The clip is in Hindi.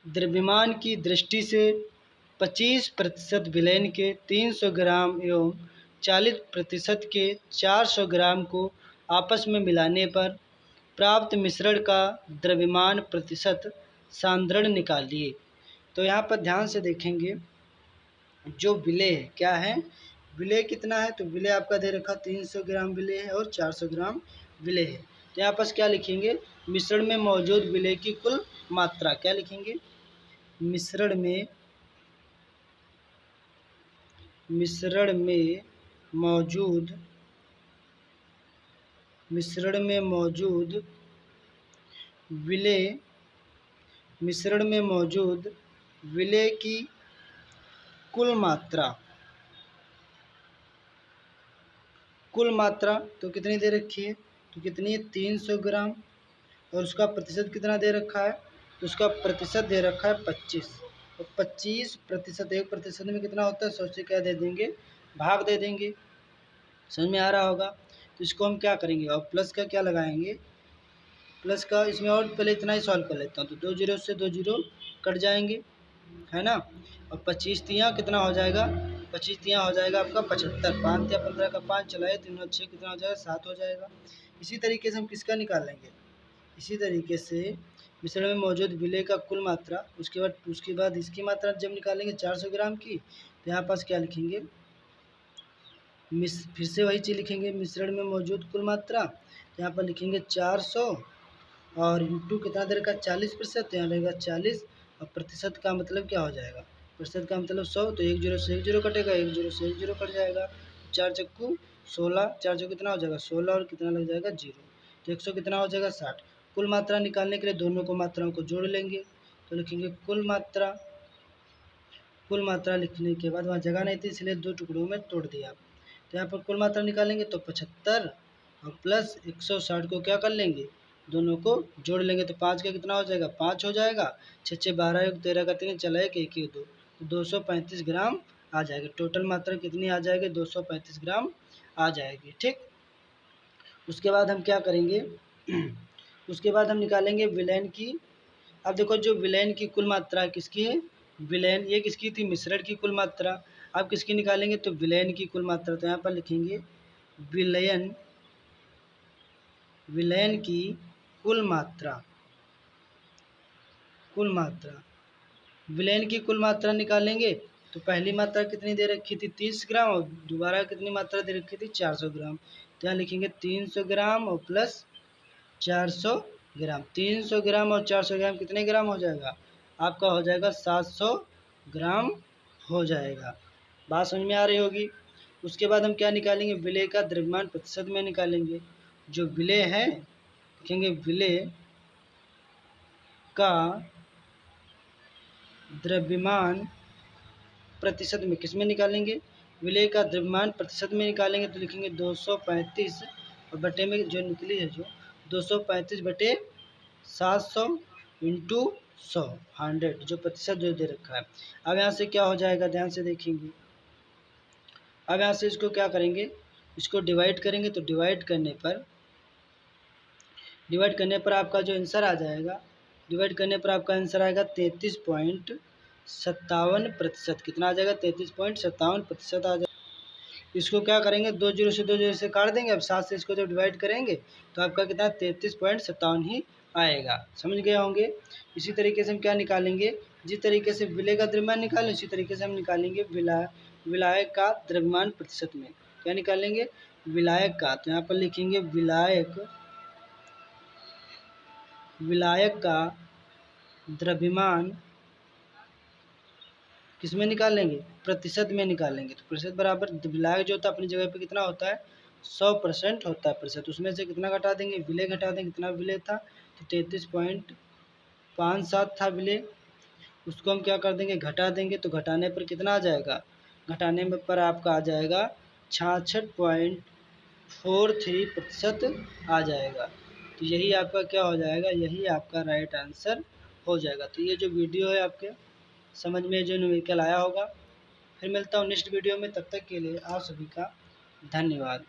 द्रव्यमान की दृष्टि से 25% विलयन के 300 ग्राम एवं 40% के 400 ग्राम को आपस में मिलाने पर प्राप्त मिश्रण का द्रव्यमान प्रतिशत सांद्रण निकालिए। तो यहाँ पर ध्यान से देखेंगे, जो विलेय है क्या है, विलेय कितना है, तो विलेय आपका दे रखा 300 ग्राम विलेय है और 400 ग्राम विलेय है। तो यहाँ पर क्या लिखेंगे, मिश्रण में मौजूद विलेय की कुल मात्रा, क्या लिखेंगे, मिश्रण में मौजूद विलेय की कुल मात्रा तो कितनी दे रखी है, तो कितनी है 300 ग्राम, और उसका प्रतिशत कितना दे रखा है, तो उसका प्रतिशत दे रखा है 25। तो 25%, 1% में कितना होता है, 100 से क्या दे देंगे, भाग दे देंगे। समझ में आ रहा होगा। तो इसको हम क्या करेंगे, और प्लस का क्या लगाएंगे, प्लस का इसमें, और पहले इतना ही सॉल्व कर लेता हूँ। तो 2 जीरो से 2 जीरो कट जाएंगे, है ना। और 25 तियाँ कितना हो जाएगा, 25 तियाँ हो जाएगा आपका 75, 5 या 15 का 5 चलाए, 3 और 6 कितना हो जाएगा, 7 हो जाएगा। इसी तरीके से हम किसका निकाल लेंगे, इसी तरीके से मिश्रण में मौजूद विलेय का कुल मात्रा, उसके बाद इसकी मात्रा जब निकालेंगे 400 ग्राम की, तो यहाँ पास क्या लिखेंगे, फिर से वही चीज़ लिखेंगे, मिश्रण में मौजूद कुल मात्रा, तो यहाँ पर लिखेंगे 400 और इंटू कितना दे रखा, 40%, तो यहाँ रहेगा 40, और प्रतिशत का मतलब क्या हो जाएगा, प्रतिशत का मतलब 100, तो 1 जीरो से 1 जीरो कटेगा, 1 जीरो से 1 जीरो कट जाएगा, 4 चक्कू 16, 4 चक्कू कितना हो जाएगा 16, और कितना लग जाएगा 0, तो 100 कितना हो जाएगा 60। कुल मात्रा निकालने के लिए दोनों को मात्राओं को जोड़ लेंगे, तो लिखेंगे कुल मात्रा लिखने के बाद वहाँ जगह नहीं थी इसलिए 2 टुकड़ों में तोड़ दिया। तो यहाँ पर कुल मात्रा निकालेंगे तो 75 और प्लस 160 को क्या कर लेंगे, दोनों को जोड़ लेंगे, तो 5 का कितना हो जाएगा, 5 हो जाएगा, 6 6 12 1 13 का 3 चला 1 1 2, तो 235 ग्राम आ जाएगी। टोटल मात्रा कितनी आ जाएगी, 235 ग्राम आ जाएगी। ठीक, उसके बाद हम क्या करेंगे उसके बाद हम निकालेंगे विलयन की। अब देखो, जो विलयन की कुल मात्रा किसकी है, विलयन ये किसकी थी, मिश्रण की कुल मात्रा। अब किसकी निकालेंगे, तो विलयन की कुल मात्रा, तो यहाँ पर लिखेंगे विलयन की कुल मात्रा विलयन की कुल मात्रा निकालेंगे, तो पहली मात्रा कितनी दे रखी थी 30 ग्राम, और दोबारा कितनी मात्रा दे रखी थी 400 ग्राम। तो यहाँ लिखेंगे 300 ग्राम और प्लस 400 ग्राम। 300 ग्राम और 400 ग्राम कितने ग्राम हो जाएगा, आपका हो जाएगा 700 ग्राम हो जाएगा। बात समझ में आ रही होगी। उसके बाद हम क्या निकालेंगे, विलेय का द्रव्यमान प्रतिशत में निकालेंगे। जो विलेय है, लिखेंगे विलेय का द्रव्यमान प्रतिशत में, किस में निकालेंगे, विलेय का द्रव्यमान प्रतिशत में निकालेंगे, तो लिखेंगे 235 और बटे में जो निकली है, जो 235 बटे 700 इंटू 100 जो प्रतिशत जो दे रखा है। अब यहाँ से क्या हो जाएगा, ध्यान से देखेंगे। अब यहाँ से इसको क्या करेंगे, इसको डिवाइड करेंगे, तो डिवाइड करने पर आपका जो आंसर आ जाएगा, डिवाइड करने पर आपका आंसर आएगा 33.57%। कितना आ जाएगा, 33.57% आ जाएगा। इसको क्या करेंगे, 2 जीरो से 2 जीरो से काट देंगे। अब 7 से इसको जब डिवाइड करेंगे तो आपका कितना 33.57 ही आएगा। समझ गए होंगे। इसी तरीके से हम क्या निकालेंगे, जिस तरीके से विलेय का द्रव्यमान निकालें उसी तरीके से हम निकालेंगे विलायक का द्रव्यमान प्रतिशत में। क्या निकालेंगे, विलायक का, तो यहाँ पर लिखेंगे विलायक का द्रव्यमान किस में निकालेंगे, प्रतिशत में निकालेंगे। तो प्रतिशत बराबर विलायक जो होता है अपनी जगह पे कितना होता है 100% होता है प्रतिशत, उसमें से कितना घटा देंगे, विलेय घटा देंगे। कितना विलेय था, तो 33.57 था विलेय, उसको हम क्या कर देंगे, घटा देंगे। तो घटाने पर कितना आ जाएगा, घटाने पर आपका आ जाएगा 66.43% आ जाएगा। तो यही आपका क्या हो जाएगा, यही आपका राइट आंसर हो जाएगा। तो ये जो वीडियो है आपके समझ में जो न्यूमेरिकल आया होगा। फिर मिलता हूँ नेक्स्ट वीडियो में, तब तक के लिए आप सभी का धन्यवाद।